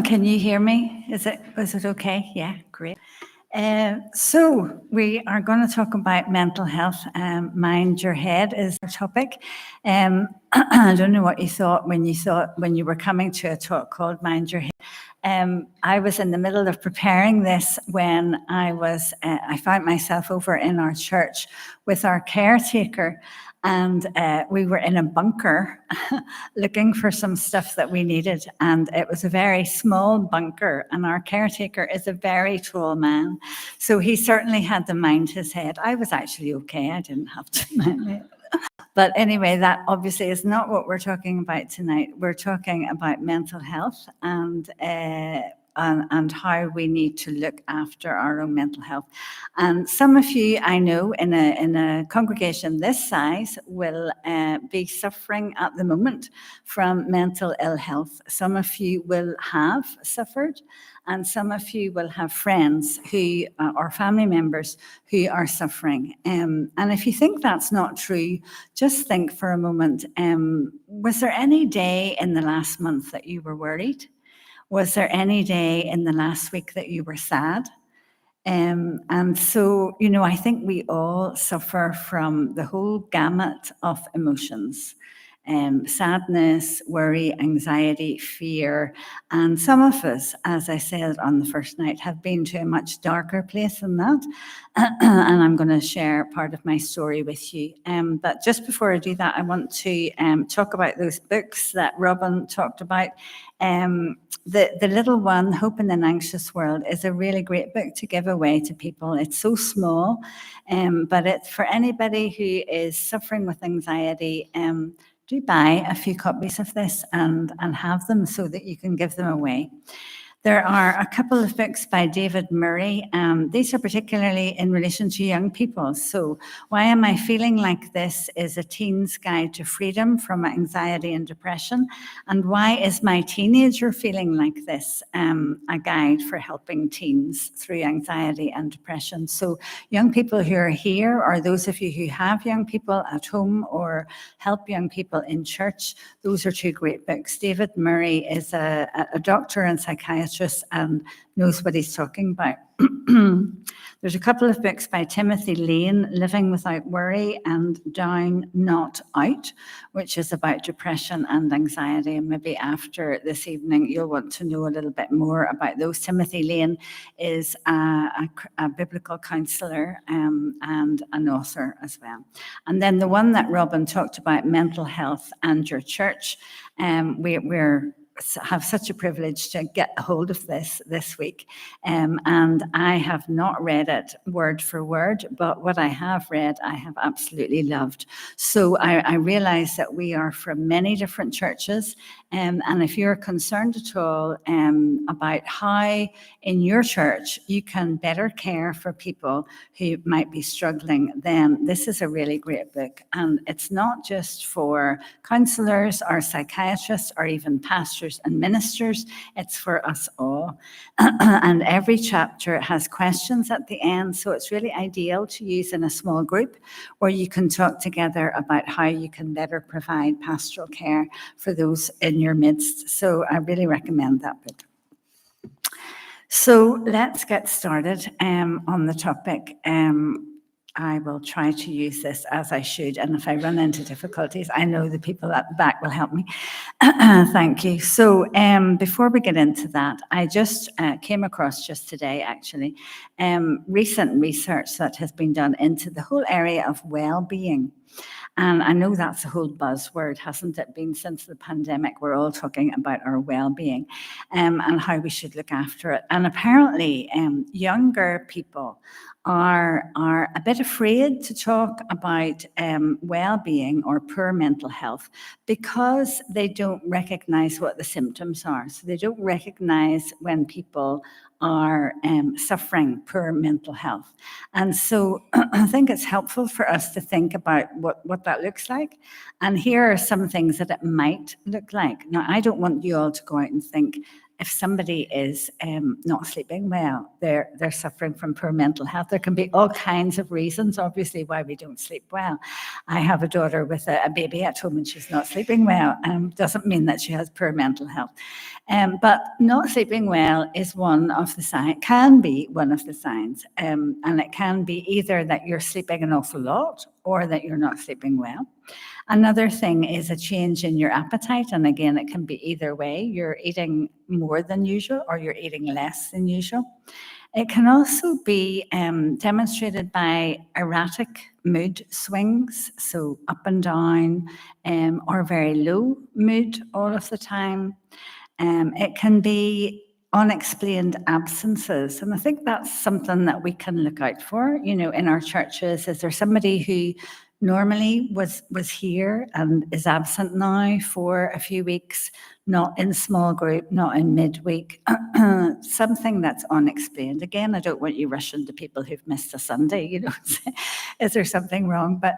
Can you hear me? Was it okay? Yeah, great. So we are going to talk about mental health. Mind your head is our topic. I don't know what you thought when you were coming to a talk called Mind Your Head. I was in the middle of preparing this when I found myself over in our church with our caretaker, and we were in a bunker looking for some stuff that we needed, and it was a very small bunker, and our caretaker is a very tall man, so he certainly had to mind his head. I was actually okay, I didn't have to mind it. But anyway, that obviously is not what we're talking about tonight. We're talking about mental health and how we need to look after our own mental health. And some of you, I know, in a congregation this size will be suffering at the moment from mental ill health. Some of you will have suffered, and some of you will have friends who or family members who are suffering. And if you think that's not true, just think for a moment, was there any day in the last month that you were worried? Was there any day in the last week that you were sad? And so, I think we all suffer from the whole gamut of emotions. Sadness, worry, anxiety, fear. And some of us, as I said on the first night, have been to a much darker place than that. And I'm going to share part of my story with you. But just before I do that, I want to talk about those books that Robin talked about. The little one, Hope in an Anxious World, is a really great book to give away to people. It's so small, but it's for anybody who is suffering with anxiety. Do buy a few copies of this and have them so that you can give them away. There are a couple of books by David Murray. These are particularly in relation to young people. So, Why Am I Feeling Like This is a teen's guide to freedom from anxiety and depression. And Why Is My Teenager Feeling Like This? A guide for helping teens through anxiety and depression. So, young people who are here, or those of you who have young people at home or help young people in church, those are two great books. David Murray is a doctor and psychiatrist and knows what he's talking about. There's a couple of books by Timothy Lane, Living Without Worry and Down Not Out, which is about depression and anxiety. And maybe after this evening, you'll want to know a little bit more about those. Timothy Lane is a biblical counsellor and an author as well. And then the one that Robin talked about, Mental Health and Your Church, we're have such a privilege to get a hold of this week. And I have not read it word for word, but what I have read, I have absolutely loved. So I realize that we are from many different churches. And if you're concerned at all about how in your church you can better care for people who might be struggling, then this is a really great book. And it's not just for counselors or psychiatrists or even pastors and ministers, it's for us all. And every chapter has questions at the end, so it's really ideal to use in a small group where you can talk together about how you can better provide pastoral care for those in your midst. So I really recommend that book. So let's get started on the topic. I will try to use this as I should, and if I run into difficulties, I know the people at the back will help me. Thank you. So before we get into that, I just came across just today, actually, recent research that has been done into the whole area of well-being. And I know that's a whole buzzword, hasn't it been, since the pandemic? We're all talking about our well-being and how we should look after it. And apparently, younger people are a bit afraid to talk about well-being or poor mental health because they don't recognize what the symptoms are. So they don't recognize when people are suffering poor mental health. And so I think it's helpful for us to think about what that looks like. And here are some things that it might look like. Now, I don't want you all to go out and think if somebody is not sleeping well, they're suffering from poor mental health. There can be all kinds of reasons, obviously, why we don't sleep well. I have a daughter with a baby at home and she's not sleeping well. Doesn't mean that she has poor mental health. But not sleeping well is one of the signs, can be one of the signs. And it can be either that you're sleeping an awful lot or that you're not sleeping well. Another thing is a change in your appetite. And again, it can be either way. You're eating more than usual or you're eating less than usual. It can also be demonstrated by erratic mood swings, so up and down, or very low mood all of the time. It can be unexplained absences. And I think that's something that we can look out for, in our churches. Is there somebody who normally was here and is absent now for a few weeks, not in small group, not in midweek, something that's unexplained. Again, I don't want you rushing to people who've missed a Sunday, is there something wrong? But,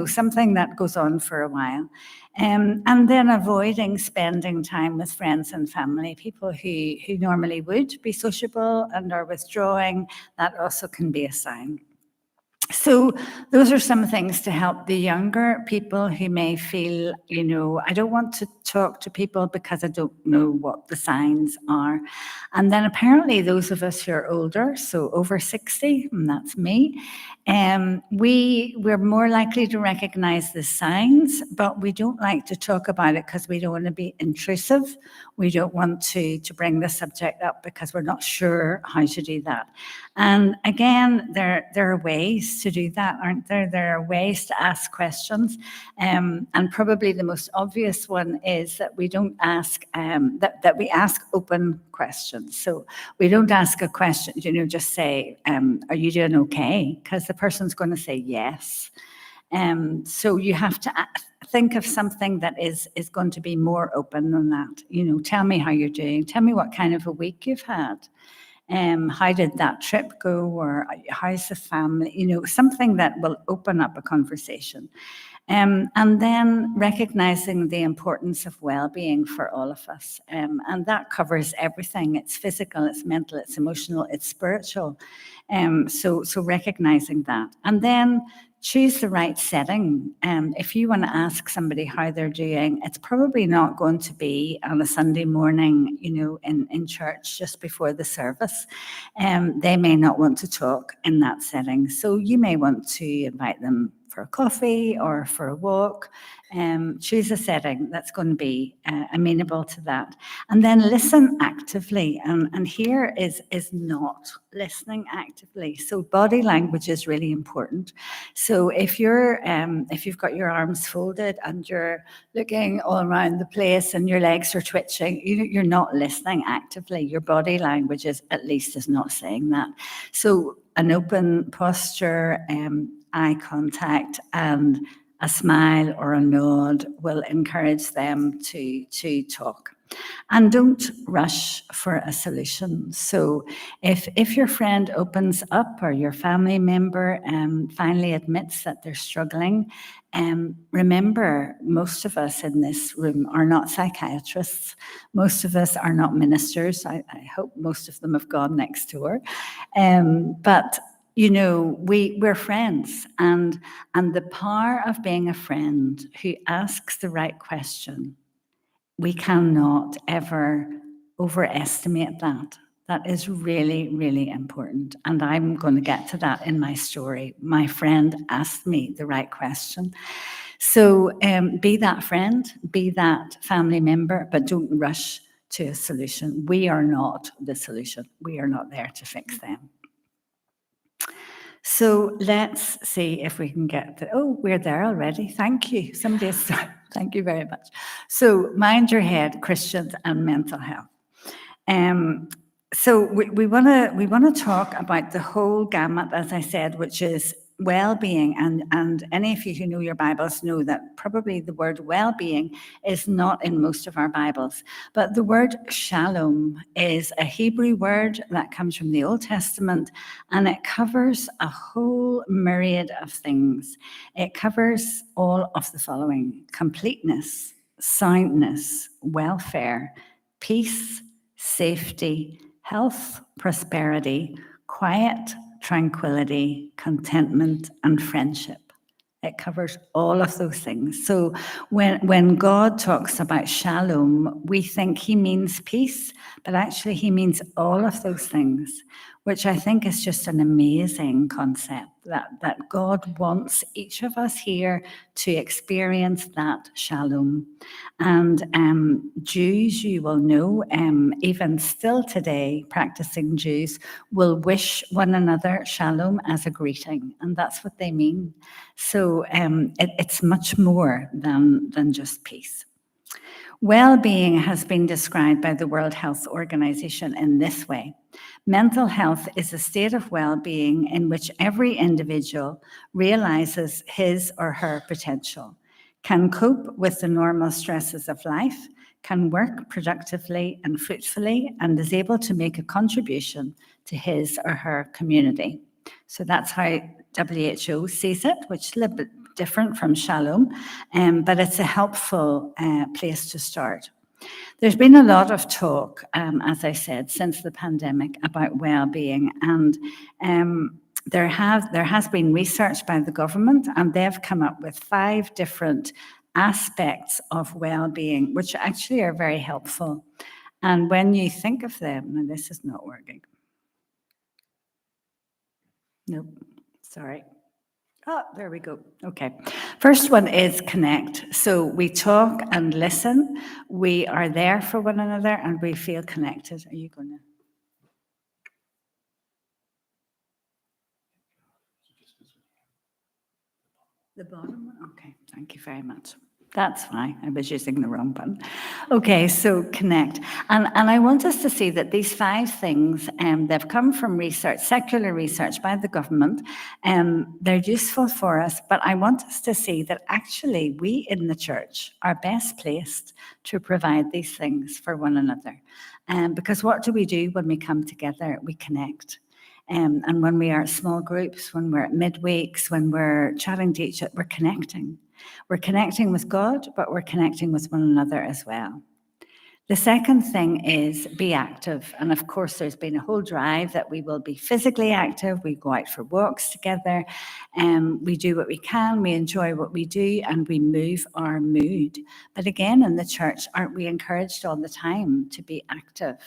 something that goes on for a while. And then avoiding spending time with friends and family, people who normally would be sociable and are withdrawing, that also can be a sign. So those are some things to help the younger people who may feel, I don't want to talk to people because I don't know what the signs are. And then apparently those of us who are older, so over 60, and that's me, we're more likely to recognize the signs, but we don't like to talk about it because we don't want to be intrusive. We don't want to bring the subject up because we're not sure how to do that. And again, there are ways to do that, aren't there? There are ways to ask questions. And probably the most obvious one is that we don't ask, that we ask open questions. So we don't ask a question, just say, are you doing okay? Because the person's going to say yes. So you have to think of something that is going to be more open than that. Tell me how you're doing. Tell me what kind of a week you've had. How did that trip go? Or how's the family? Something that will open up a conversation. And then recognizing the importance of well-being for all of us. And that covers everything. It's physical, it's mental, it's emotional, it's spiritual. So recognizing that. And then choose the right setting. If you want to ask somebody how they're doing, it's probably not going to be on a Sunday morning, in church just before the service. They may not want to talk in that setting. So you may want to invite them for a coffee or for a walk. Choose a setting that's going to be amenable to that. And then listen actively. And here is not listening actively. So body language is really important. So if you've got your arms folded and you're looking all around the place and your legs are twitching, you're not listening actively. Your body language is not saying that. So an open posture, eye contact, and a smile or a nod will encourage them to talk. And don't rush for a solution. So if your friend opens up or your family member finally admits that they're struggling, remember, most of us in this room are not psychiatrists. Most of us are not ministers. I hope most of them have gone next door. But we're friends, and the power of being a friend who asks the right question, we cannot ever overestimate that. That is really, really important. And I'm going to get to that in my story. My friend asked me the right question. So be that friend, be that family member, but don't rush to a solution. We are not the solution. We are not there to fix them. So let's see if we can get we're there already. Thank you. Thank you very much. So mind your head, Christians and mental health. So we want to talk about the whole gamut, as I said, which is well-being, and any of you who know your Bibles know that probably the word well-being is not in most of our Bibles, but the word shalom is a Hebrew word that comes from the Old Testament, and it covers a whole myriad of things. It covers all of the following: completeness, soundness, welfare, peace, safety, health, prosperity, quiet, tranquility, contentment, and friendship. It covers all of those things. So when God talks about shalom, we think he means peace, but actually he means all of those things, which I think is just an amazing concept, that God wants each of us here to experience that shalom. And Jews, you will know, even still today, practicing Jews will wish one another shalom as a greeting, and that's what they mean. So it's much more than just peace. Well-being has been described by the World Health Organization in this way. Mental health is a state of well-being in which every individual realizes his or her potential, can cope with the normal stresses of life, can work productively and fruitfully, and is able to make a contribution to his or her community. So that's how WHO sees it, which is a little bit different from shalom, but it's a helpful place to start. There's been a lot of talk, as I said, since the pandemic about well-being, and there has been research by the government, and they've come up with 5 different aspects of well-being, which actually are very helpful. And when you think of them, and this is not working. Nope, sorry. Oh, there we go. Okay. First one is connect. So we talk and listen. We are there for one another and we feel connected. Are you going to? The bottom one? Okay. Thank you very much. That's why I was using the wrong button. Okay, so connect. And I want us to see that these 5 things, they've come from research, secular research by the government. They're useful for us, but I want us to see that actually we in the church are best placed to provide these things for one another. Because what do we do when we come together? We connect. And when we are at small groups, when we're at midweeks, when we're chatting to each other, we're connecting. We're connecting with God, but we're connecting with one another as well. The second thing is be active. And of course, there's been a whole drive that we will be physically active. We go out for walks together, and we do what we can. We enjoy what we do, and we move our mood. But again, in the church, aren't we encouraged all the time to be active?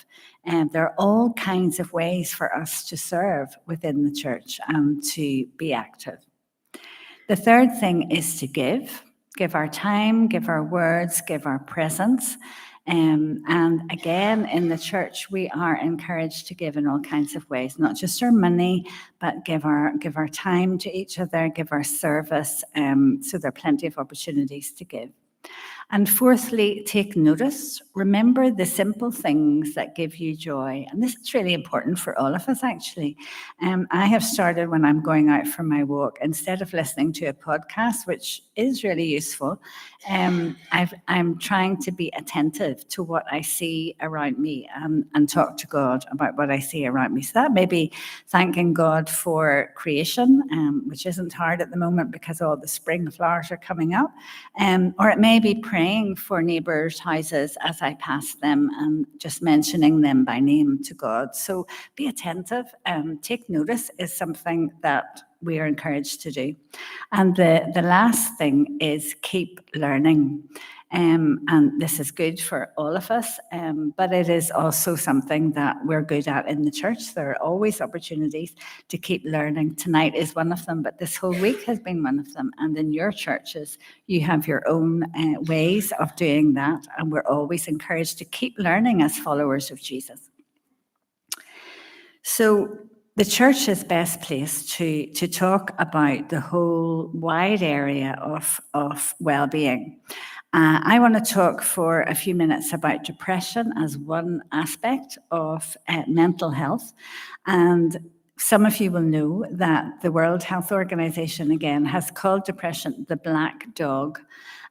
And there are all kinds of ways for us to serve within the church and to be active. The third thing is to give our time, give our words, give our presence. And again, in the church, we are encouraged to give in all kinds of ways, not just our money, but give our time to each other, give our service. So there are plenty of opportunities to give. And fourthly, take notice. Remember the simple things that give you joy. And this is really important for all of us, actually. I have started when I'm going out for my walk, instead of listening to a podcast, which is really useful, I'm trying to be attentive to what I see around me and talk to God about what I see around me. So that may be thanking God for creation, which isn't hard at the moment because all the spring flowers are coming up. Or it may be praying for neighbours' houses as I pass them and just mentioning them by name to God. So be attentive. Take notice is something that we are encouraged to do. And the last thing is keep learning. And this is good for all of us, but it is also something that we're good at in the church. There are always opportunities to keep learning. Tonight is one of them, but this whole week has been one of them. And in your churches, you have your own ways of doing that. And we're always encouraged to keep learning as followers of Jesus. So the church is best placed to talk about the whole wide area of well-being. I want to talk for a few minutes about depression as one aspect of mental health. And some of you will know that the World Health Organization, again, has called depression the black dog.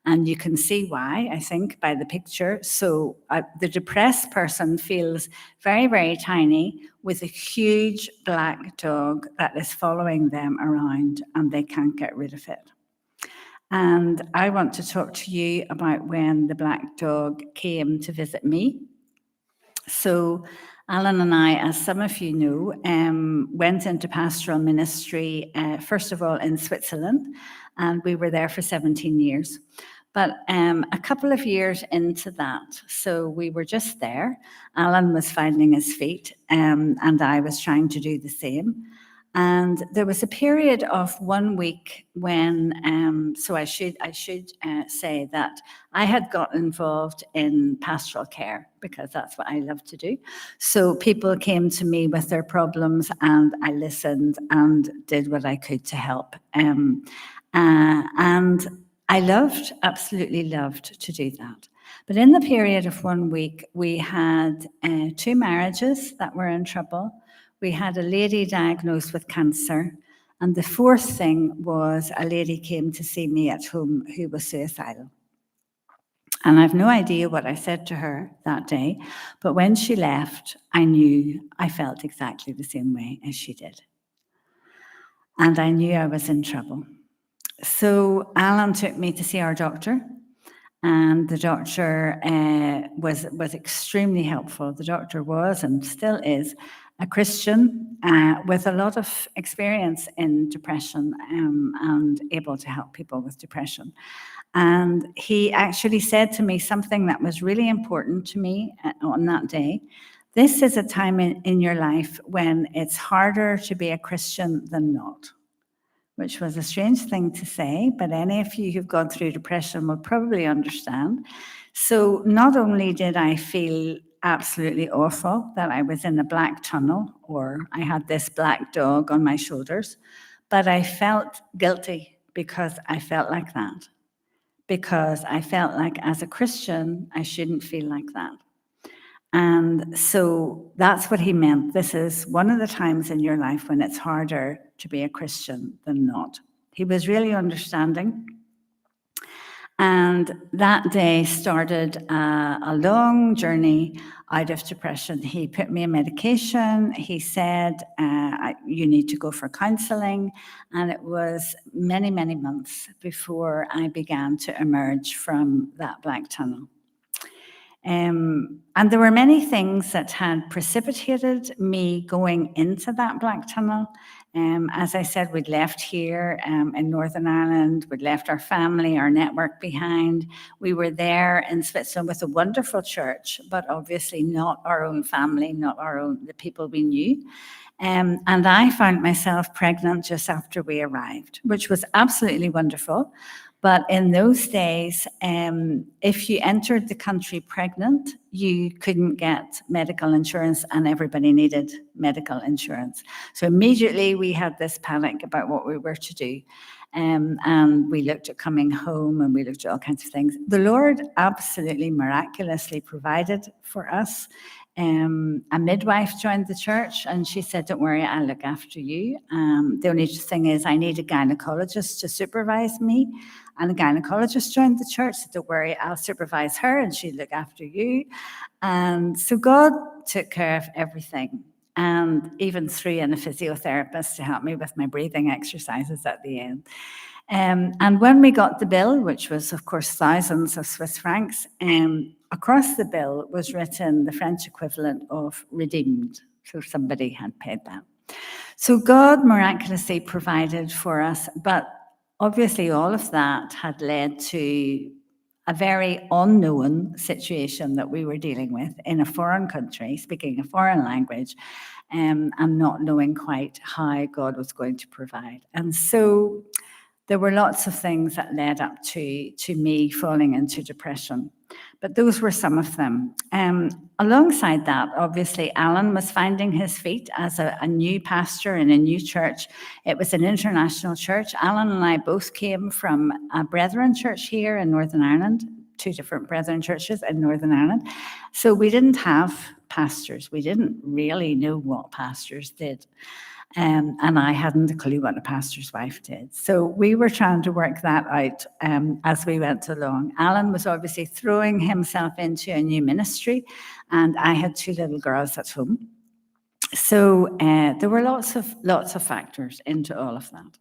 And you can see why, I think, by the picture. So the depressed person feels very, very tiny with a huge black dog that is following them around, and they can't get rid of it. And I want to talk to you about when the black dog came to visit me. So Alan and I, as some of you know, went into pastoral ministry, first of all in Switzerland, and we were there for 17 years. But a couple of years into that, so we were just there, Alan was finding his feet, and I was trying to do the same. And there was a period of 1 week when, so I should say that I had got involved in pastoral care because that's what I love to do. So people came to me with their problems, and I listened and did what I could to help. And I absolutely loved to do that. But in the period of 1 week, we had 2 marriages that were in trouble. We had a lady diagnosed with cancer. And the fourth thing was a lady came to see me at home who was suicidal. And I've no idea what I said to her that day, but when she left, I felt exactly the same way as she did. And I knew I was in trouble. So Alan took me to see our doctor, and the doctor was extremely helpful. The doctor was and still is a Christian with a lot of experience in depression and able to help people with depression. And he actually said to me something that was really important to me on that day. This is a time in your life when it's harder to be a Christian than not, which was a strange thing to say, but any of you who've gone through depression will probably understand. So not only did I feel absolutely awful that I was in a black tunnel or I had this black dog on my shoulders, but I felt guilty because I felt like that. Because I felt like as a Christian, I shouldn't feel like that. And so that's what he meant. This is one of the times in your life when it's harder to be a Christian than not. He was really understanding. And that day started a long journey out of depression. He put me on medication. He said, you need to go for counselling. And it was many, many months before I began to emerge from that black tunnel. And there were many things that had precipitated me going into that black tunnel. As I said, we'd left here in Northern Ireland, we'd left our family, our network behind. We were there in Switzerland with a wonderful church, but obviously not our own family, not the people we knew. And I found myself pregnant just after we arrived, which was absolutely wonderful. But in those days, if you entered the country pregnant, you couldn't get medical insurance, and everybody needed medical insurance. So immediately we had this panic about what we were to do. And we looked at coming home, and we looked at all kinds of things. The Lord absolutely miraculously provided for us. A midwife joined the church, and she said, "Don't worry, I'll look after you. The only thing is I need a gynecologist to supervise me." And the gynecologist joined the church, said, "Don't worry, I'll supervise her and she'll look after you." And so God took care of everything, and even threw in a physiotherapist to help me with my breathing exercises at the end. And when we got the bill, which was, of course, thousands of Swiss francs, across the bill was written the French equivalent of redeemed. So somebody had paid that. So God miraculously provided for us, but obviously all of that had led to a very unknown situation that we were dealing with in a foreign country, speaking a foreign language, and not knowing quite how God was going to provide. And so there were lots of things that led up to me falling into depression, but those were some of them. Alongside that, obviously, Alan was finding his feet as a new pastor in a new church. It was an international church. Alan and I both came from a Brethren church here in Northern Ireland, 2 different Brethren churches in Northern Ireland. So we didn't have pastors. We didn't really know what pastors did. And I hadn't a clue what a pastor's wife did. So we were trying to work that out as we went along. Alan was obviously throwing himself into a new ministry, and I had 2 little girls at home. So there were lots of factors into all of that.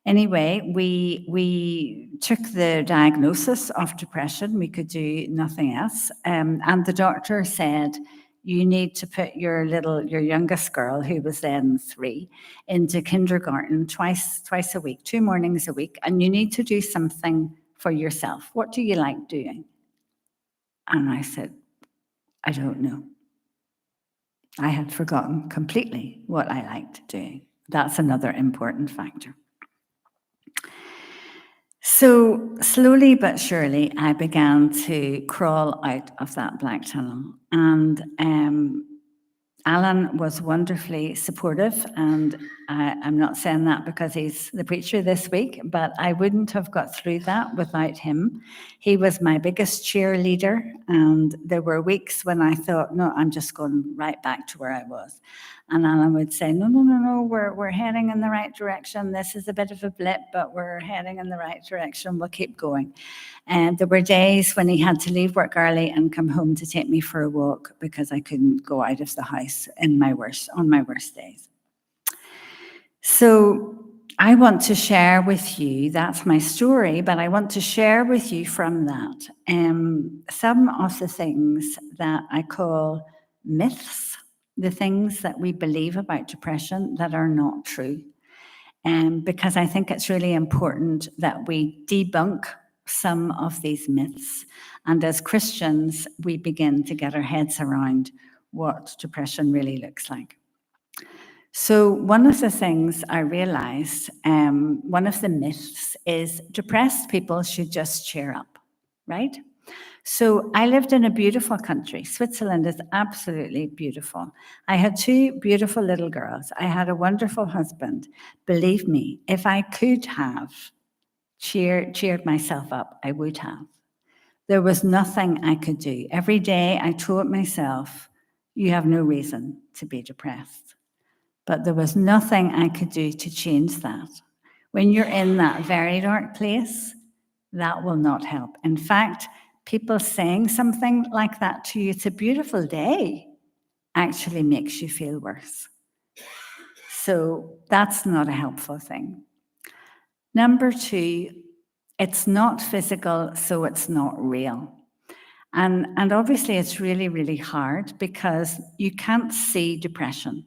Anyway, we took the diagnosis of depression. We could do nothing else. And the doctor said, you need to put your youngest girl, who was then 3, into kindergarten twice a week, 2 mornings a week, and you need to do something for yourself. What do you like doing? And I said, I don't know. I had forgotten completely what I liked doing. That's another important factor. So slowly but surely, I began to crawl out of that black tunnel. And Alan was wonderfully supportive. And I'm not saying that because he's the preacher this week, but I wouldn't have got through that without him. He was my biggest cheerleader. And there were weeks when I thought, no, I'm just going right back to where I was. And Alan would say, no, we're heading in the right direction. This is a bit of a blip, but we're heading in the right direction. We'll keep going. And there were days when he had to leave work early and come home to take me for a walk because I couldn't go out of the house on my worst days. So I want to share with you, that's my story, but I want to share with you from that some of the things that I call myths, the things that we believe about depression that are not true. Because I think it's really important that we debunk some of these myths. And as Christians, we begin to get our heads around what depression really looks like. So one of the things I realized, one of the myths is depressed people should just cheer up, right? So I lived in a beautiful country. Switzerland is absolutely beautiful. I had 2 beautiful little girls. I had a wonderful husband. Believe me, if I could have cheered myself up, I would have. There was nothing I could do. Every day I told myself, you have no reason to be depressed. But there was nothing I could do to change that. When you're in that very dark place, that will not help. In fact, people saying something like that to you, it's a beautiful day, actually makes you feel worse. So that's not a helpful thing. Number 2, it's not physical, so it's not real. And obviously it's really, really hard because you can't see depression.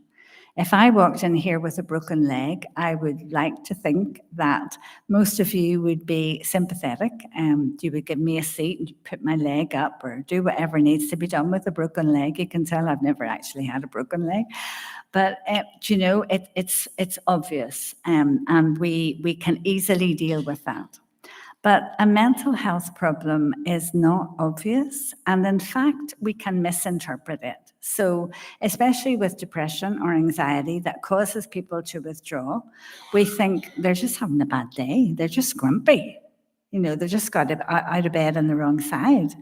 If I walked in here with a broken leg, I would like to think that most of you would be sympathetic. You would give me a seat and put my leg up or do whatever needs to be done with a broken leg. You can tell I've never actually had a broken leg. But, it's obvious, and we can easily deal with that. But a mental health problem is not obvious, and in fact, we can misinterpret it. So, especially with depression or anxiety that causes people to withdraw, we think they're just having a bad day, they're just grumpy. They just got out of bed on the wrong side.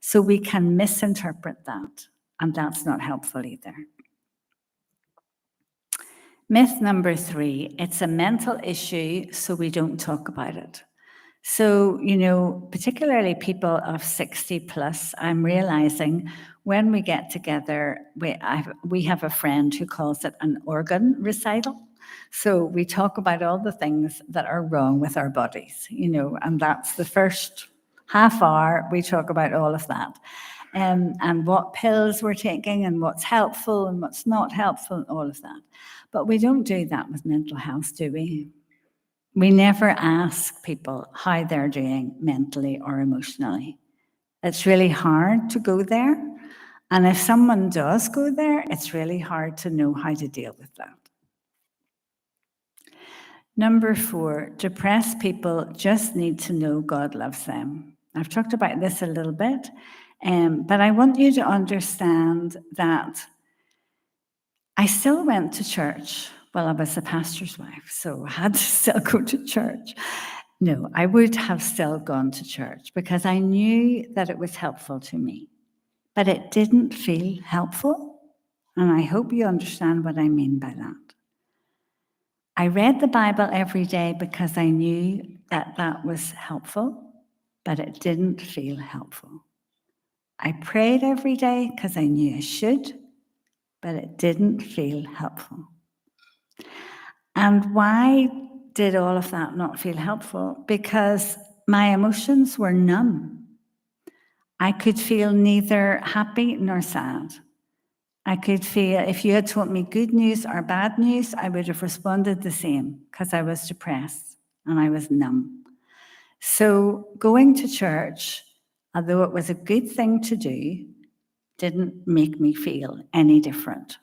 So we can misinterpret that, and that's not helpful either. Myth number 3, it's a mental issue, so we don't talk about it. So, particularly people of 60 plus, I'm realizing when we get together, we have a friend who calls it an organ recital. So we talk about all the things that are wrong with our bodies, and that's the first half hour, we talk about all of that. And what pills we're taking and what's helpful and what's not helpful and all of that. But we don't do that with mental health, do we? We never ask people how they're doing mentally or emotionally. It's really hard to go there. And if someone does go there, it's really hard to know how to deal with that. Number 4, depressed people just need to know God loves them. I've talked about this a little bit, but I want you to understand that I still went to church. Well, I was a pastor's wife, so I had to still go to church. No, I would have still gone to church because I knew that it was helpful to me, but it didn't feel helpful. And I hope you understand what I mean by that. I read the Bible every day because I knew that that was helpful, but it didn't feel helpful. I prayed every day because I knew I should, but it didn't feel helpful. And why did all of that not feel helpful? Because my emotions were numb. I could feel neither happy nor sad. I could feel, if you had told me good news or bad news, I would have responded the same because I was depressed and I was numb. So going to church, although it was a good thing to do, didn't make me feel any different.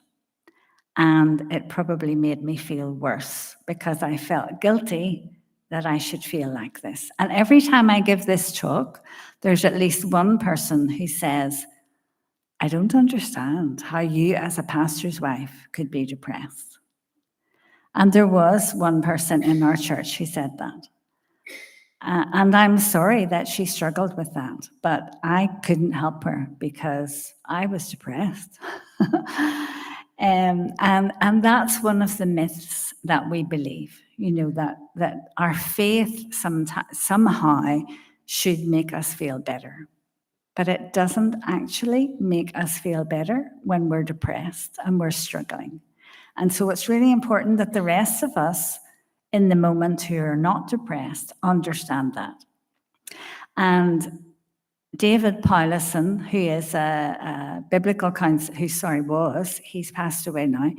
And it probably made me feel worse because I felt guilty that I should feel like this. And every time I give this talk, there's at least one person who says, I don't understand how you as a pastor's wife could be depressed. And there was one person in our church who said that. And I'm sorry that she struggled with that, but I couldn't help her because I was depressed. And that's one of the myths that we believe, that our faith somehow should make us feel better. But it doesn't actually make us feel better when we're depressed and we're struggling. And so it's really important that the rest of us in the moment who are not depressed understand that. And David Paulison, who is a biblical counselor, he's passed away now,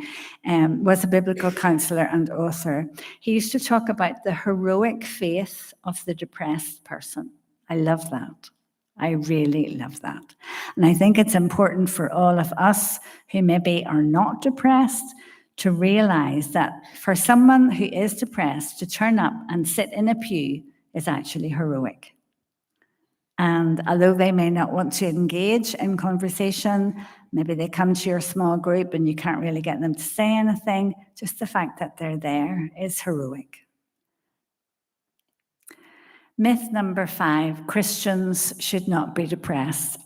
was a biblical counselor and author. He used to talk about the heroic faith of the depressed person. I love that. I really love that. And I think it's important for all of us who maybe are not depressed to realize that for someone who is depressed to turn up and sit in a pew is actually heroic. And although they may not want to engage in conversation, maybe they come to your small group and you can't really get them to say anything, just the fact that they're there is heroic. Myth number 5, Christians should not be depressed.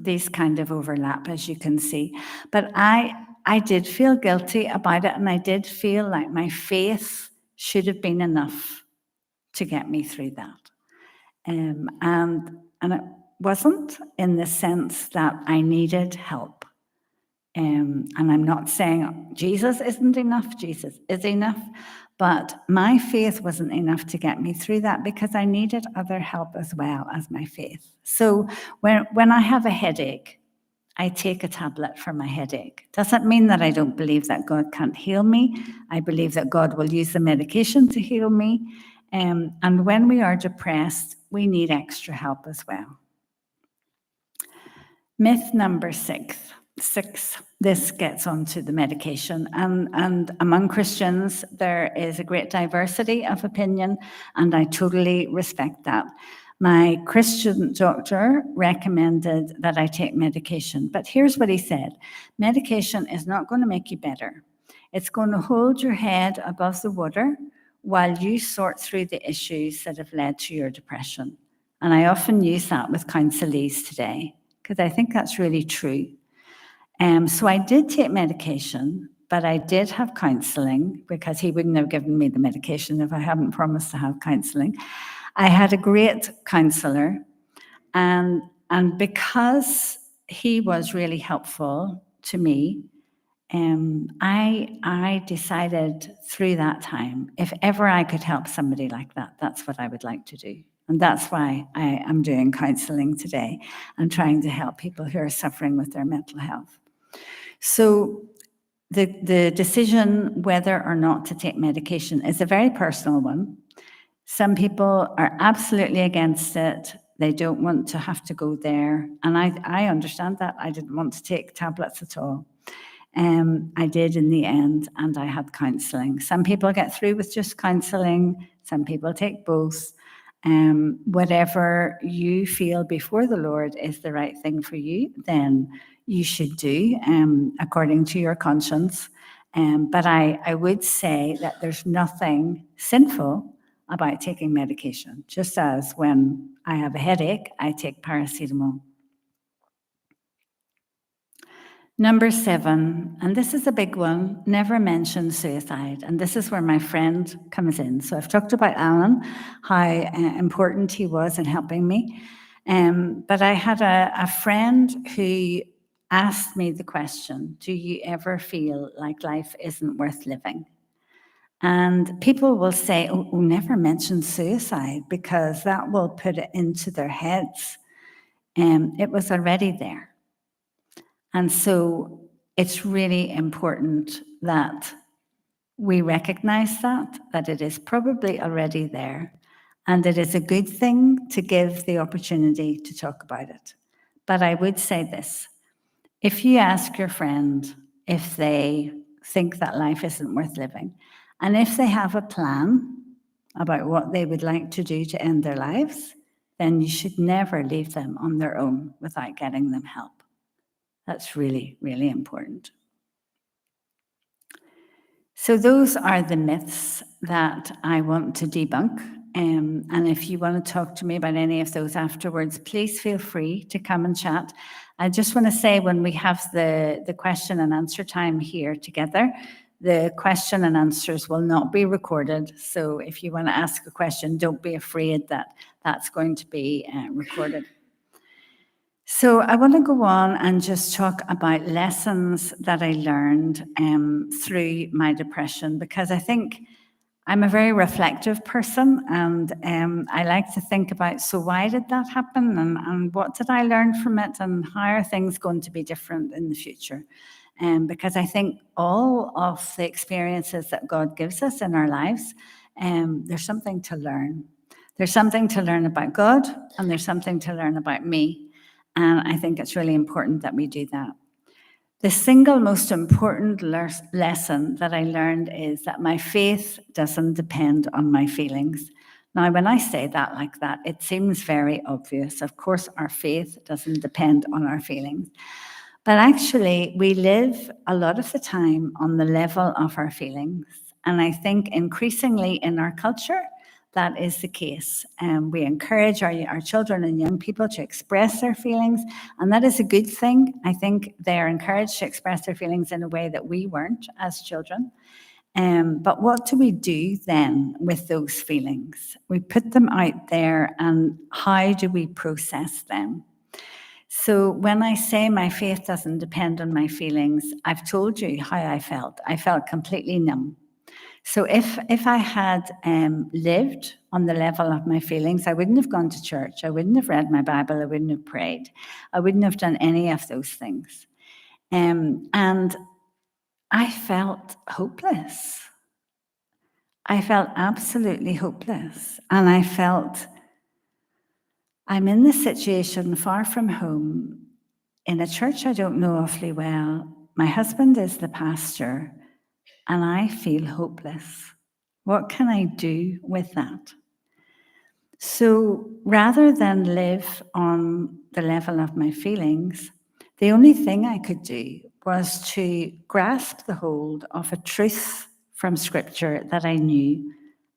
These kind of overlap, as you can see. But I did feel guilty about it, and I did feel like my faith should have been enough to get me through that. And it wasn't, in the sense that I needed help. And I'm not saying Jesus isn't enough, Jesus is enough, but my faith wasn't enough to get me through that because I needed other help as well as my faith. So when I have a headache, I take a tablet for my headache. Doesn't mean that I don't believe that God can't heal me. I believe that God will use the medication to heal me. And when we are depressed, we need extra help as well. Myth number 6. This gets onto the medication. And among Christians, there is a great diversity of opinion, and I totally respect that. My Christian doctor recommended that I take medication, but here's what he said. Medication is not going to make you better. It's going to hold your head above the water while you sort through the issues that have led to your depression. And I often use that with counselees today, because I think that's really true. So I did take medication, but I did have counselling because he wouldn't have given me the medication if I hadn't promised to have counselling. I had a great counsellor, and because he was really helpful to me, I decided through that time, if ever I could help somebody like that, that's what I would like to do. And that's why I am doing counselling today and trying to help people who are suffering with their mental health. So the decision whether or not to take medication is a very personal one. Some people are absolutely against it. They don't want to have to go there. And I understand that. I didn't want to take tablets at all. I did in the end, and I had counselling. Some people get through with just counselling. Some people take both. Whatever you feel before the Lord is the right thing for you, then you should do according to your conscience. But I would say that there's nothing sinful about taking medication, just as when I have a headache, I take paracetamol. Number 7, and this is a big one, never mention suicide. And this is where my friend comes in. So I've talked about Alan, how important he was in helping me. But I had a friend who asked me the question, do you ever feel like life isn't worth living? And people will say, oh, never mention suicide because that will put it into their heads. It was already there. And so it's really important that we recognize that it is probably already there, and it is a good thing to give the opportunity to talk about it. But I would say this, if you ask your friend if they think that life isn't worth living, and if they have a plan about what they would like to do to end their lives, then you should never leave them on their own without getting them help. That's really, really important. So those are the myths that I want to debunk. And if you want to talk to me about any of those afterwards, please feel free to come and chat. I just want to say when we have the question and answer time here together, the question and answers will not be recorded. So if you want to ask a question, don't be afraid that that's going to be recorded. So I want to go on and just talk about lessons that I learned through my depression, because I think I'm a very reflective person, and I like to think about, so why did that happen, and what did I learn from it, and how are things going to be different in the future? Because I think all of the experiences that God gives us in our lives, there's something to learn. There's something to learn about God, and there's something to learn about me. And I think it's really important that we do that. The single most important lesson that I learned is that my faith doesn't depend on my feelings. Now, when I say that like that, it seems very obvious. Of course, our faith doesn't depend on our feelings. But actually, we live a lot of the time on the level of our feelings. And I think increasingly in our culture, that is the case. We encourage our children and young people to express their feelings, and that is a good thing. I think they're encouraged to express their feelings in a way that we weren't as children. But what do we do then with those feelings? We put them out there, and how do we process them? So when I say my faith doesn't depend on my feelings, I've told you how I felt. I felt completely numb. So if I had lived on the level of my feelings, I wouldn't have gone to church. I wouldn't have read my Bible. I wouldn't have prayed. I wouldn't have done any of those things. And I felt hopeless. I felt absolutely hopeless. And I felt I'm in this situation far from home in a church I don't know awfully well. My husband is the pastor, and I feel hopeless. What can I do with that? So rather than live on the level of my feelings, the only thing I could do was to grasp the hold of a truth from Scripture that I knew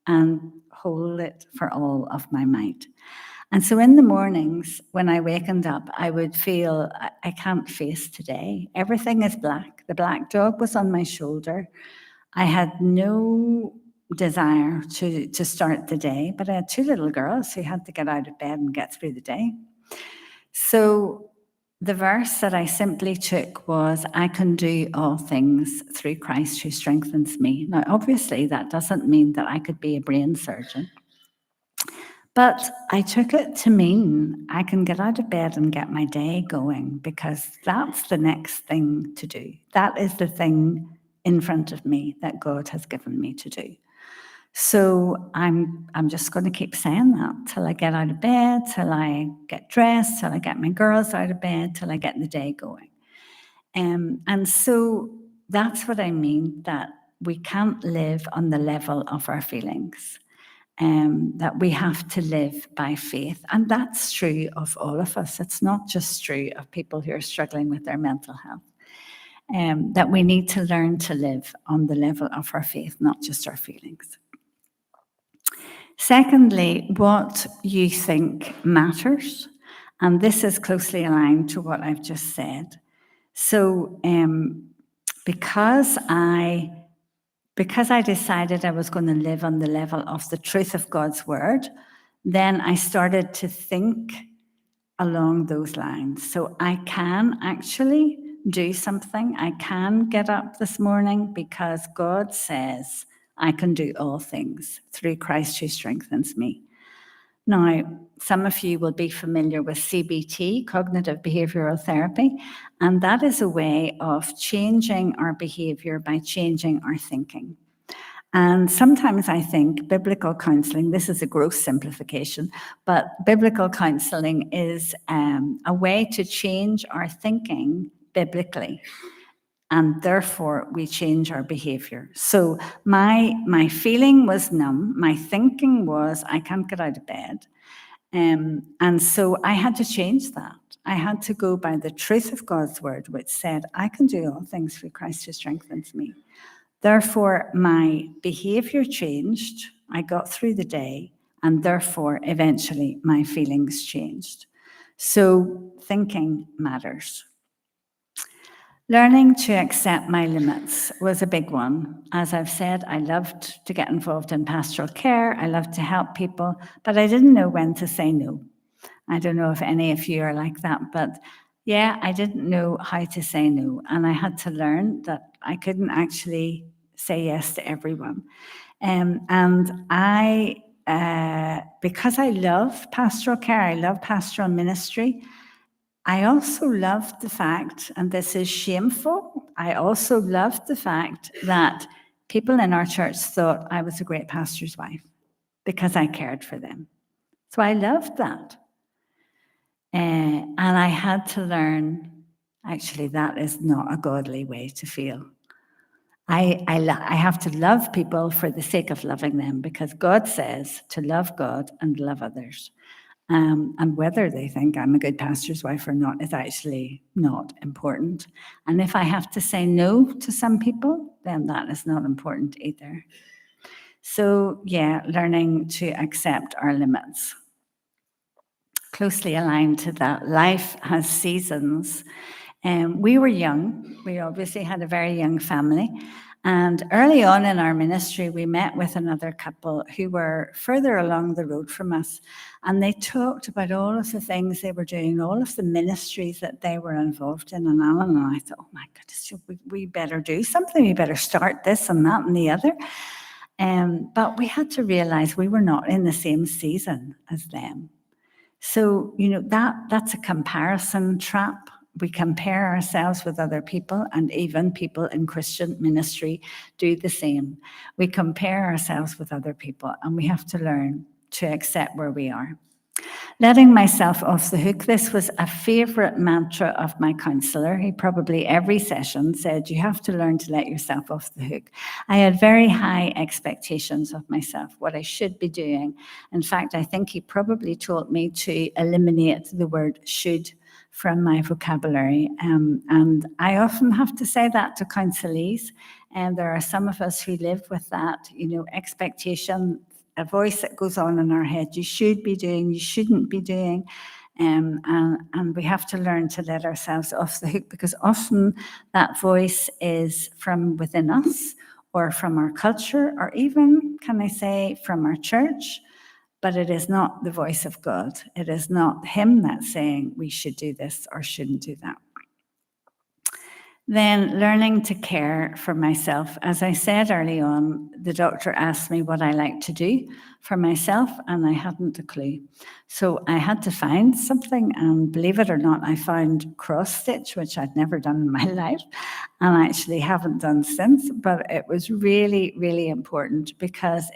and hold it for all of my might. And so in the mornings when I wakened up, I would feel I can't face today. Everything is black. The black dog was on my shoulder. I had no desire to start the day, but I had two little girls who had to get out of bed and get through the day. So the verse that I simply took was, I can do all things through Christ who strengthens me. Now, obviously, that doesn't mean that I could be a brain surgeon. But I took it to mean I can get out of bed and get my day going, because that's the next thing to do. That is the thing in front of me that God has given me to do. So I'm just going to keep saying that till I get out of bed, till I get dressed, till I get my girls out of bed, till I get the day going. And so that's what I mean, that we can't live on the level of our feelings. That we have to live by faith. And that's true of all of us. It's not just true of people who are struggling with their mental health. That we need to learn to live on the level of our faith, not just our feelings. Secondly, what you think matters. And this is closely aligned to what I've just said. So because I decided I was going to live on the level of the truth of God's word, then I started to think along those lines. So I can actually do something. I can get up this morning because God says I can do all things through Christ who strengthens me. Now, some of you will be familiar with CBT, cognitive behavioral therapy, and that is a way of changing our behavior by changing our thinking. And sometimes I think biblical counseling, this is a gross simplification, but biblical counseling is a way to change our thinking biblically. And therefore, we change our behavior. So my feeling was numb. My thinking was, I can't get out of bed. And so I had to change that. I had to go by the truth of God's word, which said, I can do all things through Christ who strengthens me. Therefore, my behavior changed. I got through the day, and therefore, eventually, my feelings changed. So thinking matters. Learning to accept my limits was a big one. As I've said, I loved to get involved in pastoral care. I loved to help people, but I didn't know when to say no. I don't know if any of you are like that, but yeah, I didn't know how to say no. And I had to learn that I couldn't actually say yes to everyone. And I, because I love pastoral care, I love pastoral ministry, I also loved the fact, and this is shameful, I also loved the fact that people in our church thought I was a great pastor's wife because I cared for them. So I loved that. And I had to learn, actually, that is not a godly way to feel. I have to love people for the sake of loving them, because God says to love God and love others. And whether they think I'm a good pastor's wife or not is actually not important. And if I have to say no to some people, then that is not important either. So yeah, learning to accept our limits. Closely aligned to that, life has seasons. We were young. We obviously had a very young family. And early on in our ministry, we met with another couple who were further along the road from us. And they talked about all of the things they were doing, all of the ministries that they were involved in. And Alan and I thought, oh my goodness, we better do something. We better start this and that and the other. But we had to realize we were not in the same season as them. So, that's a comparison trap. We compare ourselves with other people, and even people in Christian ministry do the same. We compare ourselves with other people, and we have to learn to accept where we are. Letting myself off the hook. This was a favorite mantra of my counselor. He probably every session said, you have to learn to let yourself off the hook. I had very high expectations of myself, what I should be doing. In fact, I think he probably told me to eliminate the word should from my vocabulary. And I often have to say that to counselees. And there are some of us who live with that, expectation, a voice that goes on in our head, you should be doing, you shouldn't be doing. And we have to learn to let ourselves off the hook, because often that voice is from within us or from our culture, or even, can I say, from our church. But it is not the voice of God. It is not him that's saying we should do this or shouldn't do that. Then learning to care for myself. As I said early on, the doctor asked me what I like to do for myself, and I hadn't a clue. So I had to find something, and believe it or not, I found cross-stitch, which I'd never done in my life, and I actually haven't done since, but it was really, really important, because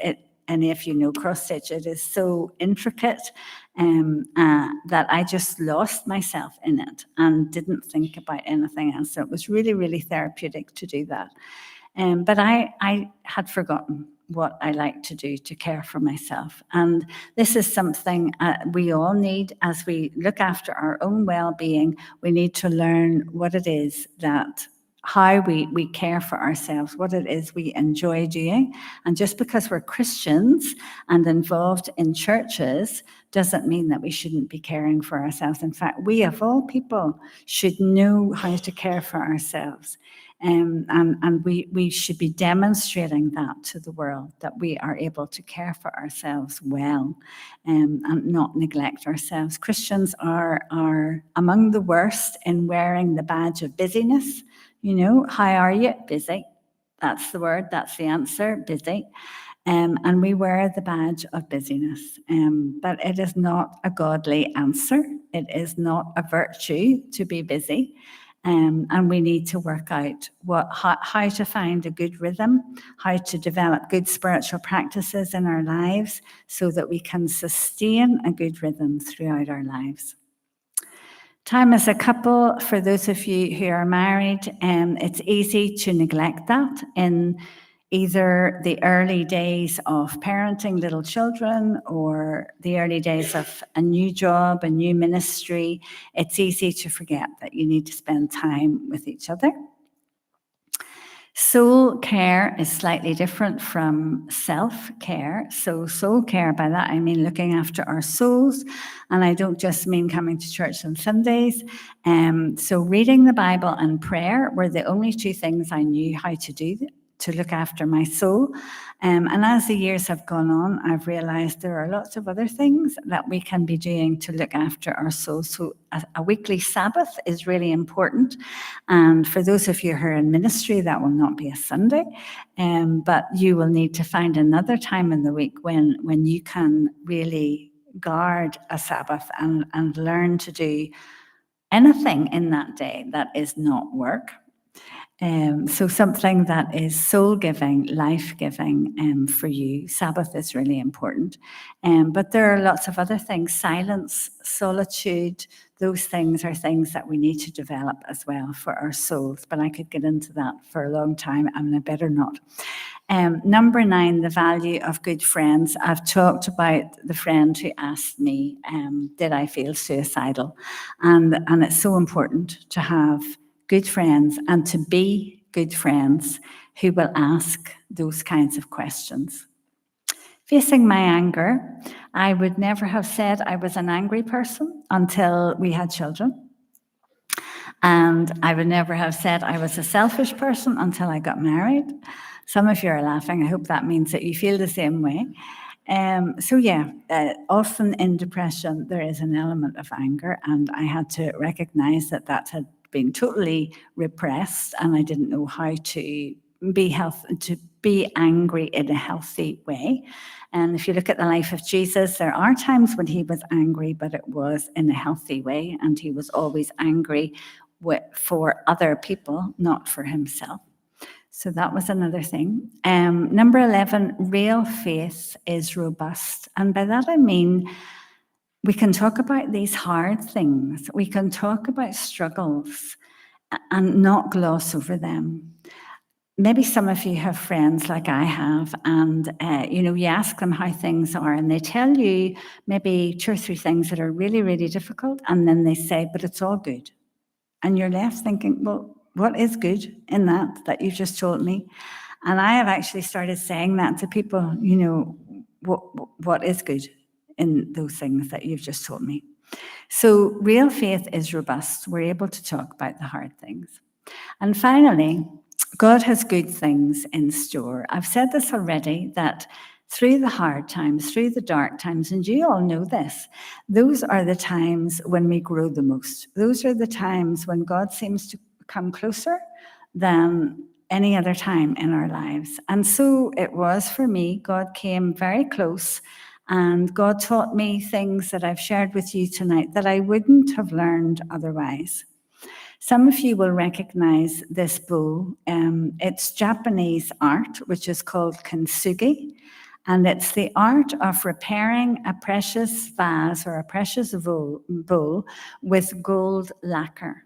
and if you know cross-stitch, it is so intricate that I just lost myself in it and didn't think about anything else. So it was really, really therapeutic to do that. But I had forgotten what I like to do to care for myself. And this is something we all need as we look after our own well-being. We need to learn what it is how we care for ourselves, what it is we enjoy doing. And just because we're Christians and involved in churches doesn't mean that we shouldn't be caring for ourselves. In fact, we of all people should know how to care for ourselves. And we should be demonstrating that to the world, that we are able to care for ourselves well and not neglect ourselves. Christians are among the worst in wearing the badge of busyness. How are you? Busy. That's the word, that's the answer, busy. And we wear the badge of busyness. But it is not a godly answer. It is not a virtue to be busy. And we need to work out how to find a good rhythm, how to develop good spiritual practices in our lives so that we can sustain a good rhythm throughout our lives. Time as a couple, for those of you who are married, it's easy to neglect that in either the early days of parenting little children or the early days of a new job, a new ministry. It's easy to forget that you need to spend time with each other. Soul care is slightly different from self-care. So soul care, by that I mean looking after our souls. And I don't just mean coming to church on Sundays. So reading the Bible and prayer were the only two things I knew how to do to look after my soul. And as the years have gone on, I've realized there are lots of other things that we can be doing to look after our soul. So a weekly Sabbath is really important. And for those of you who are in ministry, that will not be a Sunday, but you will need to find another time in the week when you can really guard a Sabbath and learn to do anything in that day that is not work. So something that is soul-giving, life-giving for you. Sabbath is really important. But there are lots of other things. Silence, solitude, those things are things that we need to develop as well for our souls. But I could get into that for a long time, and I better not. Number 9, the value of good friends. I've talked about the friend who asked me, did I feel suicidal? And it's so important to have good friends and to be good friends who will ask those kinds of questions. Facing my anger, I would never have said I was an angry person until we had children. And I would never have said I was a selfish person until I got married. Some of you are laughing. I hope that means that you feel the same way. Often in depression, there is an element of anger, and I had to recognize that had been totally repressed, and I didn't know how to be angry in a healthy way. And if you look at the life of Jesus, there are times when he was angry, but it was in a healthy way, and he was always angry for other people, not for himself. So that was another thing. Number 11, real faith is robust. And by that I mean, we can talk about these hard things. We can talk about struggles and not gloss over them. Maybe some of you have friends like I have, and you ask them how things are, and they tell you maybe 2 or 3 things that are really, really difficult, and then they say, but it's all good. And you're left thinking, well, what is good in that you've just told me? And I have actually started saying that to people, what is good in those things that you've just told me? So real faith is robust. We're able to talk about the hard things. And finally, God has good things in store. I've said this already, that through the hard times, through the dark times, and you all know this, those are the times when we grow the most. Those are the times when God seems to come closer than any other time in our lives. And so it was for me. God came very close, and God taught me things that I've shared with you tonight that I wouldn't have learned otherwise. Some of you will recognize this bowl. It's Japanese art, which is called kintsugi. And it's the art of repairing a precious vase or a precious bowl with gold lacquer,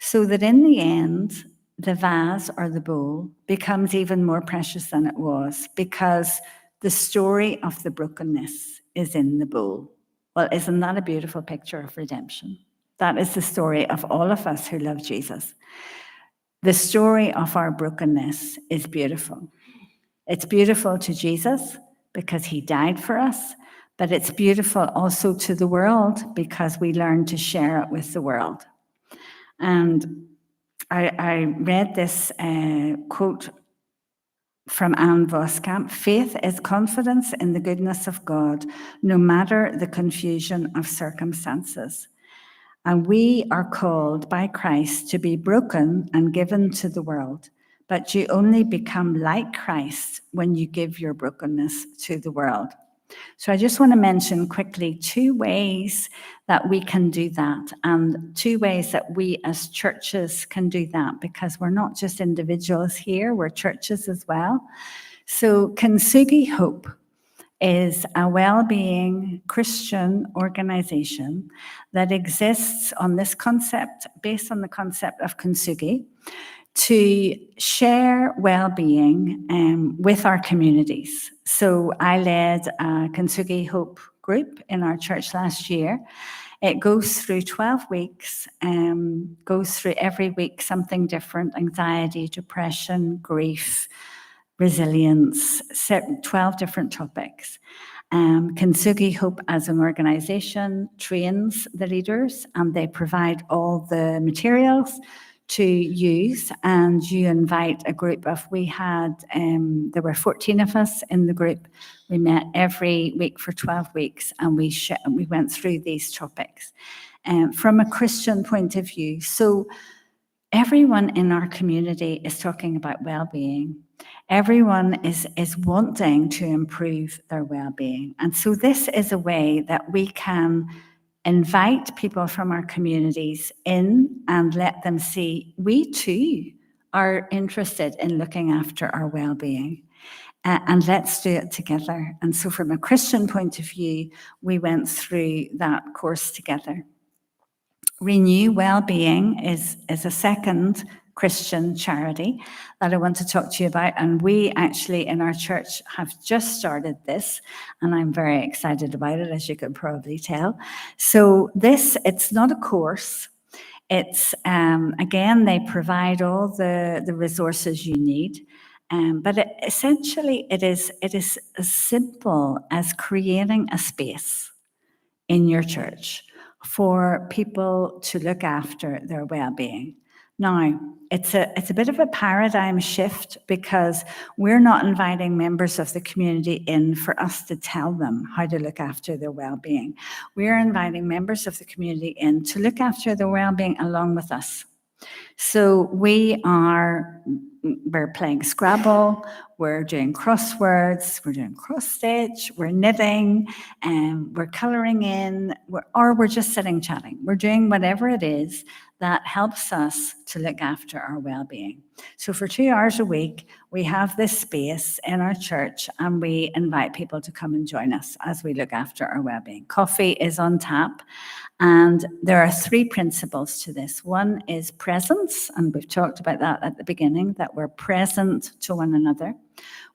so that in the end, the vase or the bowl becomes even more precious than it was, because the story of the brokenness is in the bowl. Well, isn't that a beautiful picture of redemption? That is the story of all of us who love Jesus. The story of our brokenness is beautiful. It's beautiful to Jesus because he died for us, but it's beautiful also to the world because we learn to share it with the world. And I read this quote from Anne Voskamp: faith is confidence in the goodness of God, no matter the confusion of circumstances. And we are called by Christ to be broken and given to the world, but you only become like Christ when you give your brokenness to the world. So I just want to mention quickly 2 ways that we can do that, and 2 ways that we as churches can do that, because we're not just individuals here, we're churches as well. So Kintsugi Hope is a well-being Christian organization that exists on this concept, based on the concept of kintsugi, to share well-being with our communities. So I led a Kintsugi Hope group in our church last year. It goes through 12 weeks, goes through every week something different: anxiety, depression, grief, resilience, 12 different topics. Kintsugi Hope as an organization trains the leaders, and they provide all the materials to use, and you invite a group of, there were 14 of us in the group. We met every week for 12 weeks, and we went through these topics from a Christian point of view. So everyone in our community is talking about well-being. Everyone is wanting to improve their well-being. And so this is a way that we can invite people from our communities in and let them see we too are interested in looking after our well-being. And let's do it together. And so from a Christian point of view, we went through that course together. Renew Wellbeing is a second Christian charity that I want to talk to you about. And we actually in our church have just started this, and I'm very excited about it, as you can probably tell. So it's not a course. It's, again, they provide all the resources you need. But essentially it is as simple as creating a space in your church for people to look after their well-being. Now, it's a bit of a paradigm shift, because we're not inviting members of the community in for us to tell them how to look after their well-being. We're inviting members of the community in to look after their well-being along with us. So we're playing Scrabble, we're doing crosswords, we're doing cross stitch, we're knitting, and we're colouring in, or we're just sitting chatting. We're doing whatever it is that helps us to look after our well-being. So for 2 hours a week, we have this space in our church, and we invite people to come and join us as we look after our well-being. Coffee is on tap. And there are 3 principles to this. One is presence, and we've talked about that at the beginning, that we're present to one another.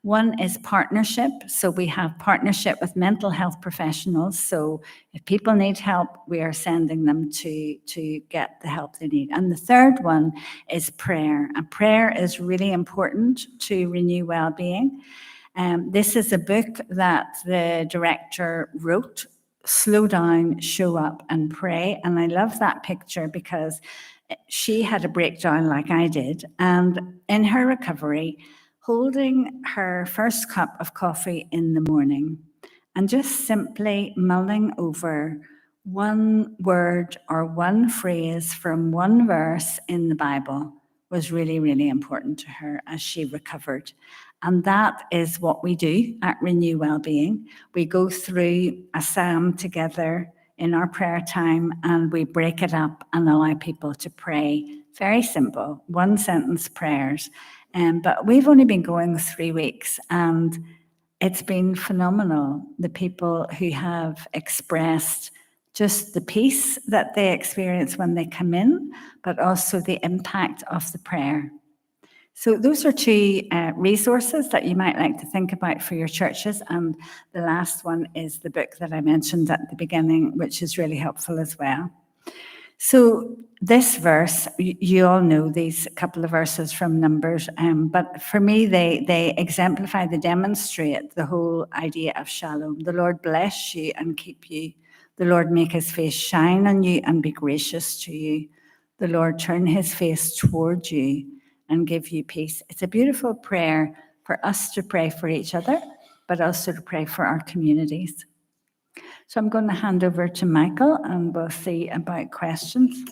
One is partnership. So we have partnership with mental health professionals. So if people need help, we are sending them to get the help they need. And the third one is prayer. And prayer is really important to renew well-being. This is a book that the director wrote, Slow Down, Show Up and Pray. And I love that picture, because she had a breakdown like I did. And in her recovery, holding her first cup of coffee in the morning and just simply mulling over one word or one phrase from one verse in the Bible was really, really important to her as she recovered. And that is what we do at Renew Wellbeing. We go through a psalm together in our prayer time, and we break it up and allow people to pray. Very simple, 1-sentence prayers. But we've only been going 3 weeks, and it's been phenomenal. The people who have expressed just the peace that they experience when they come in, but also the impact of the prayer. So those are 2 resources that you might like to think about for your churches. And the last one is the book that I mentioned at the beginning, which is really helpful as well. So this verse, you all know these couple of verses from Numbers, but for me, they exemplify, they demonstrate the whole idea of shalom. The Lord bless you and keep you. The Lord make his face shine on you and be gracious to you. The Lord turn his face toward you and give you peace. It's a beautiful prayer for us to pray for each other, but also to pray for our communities. So I'm going to hand over to Michael, and we'll see about questions.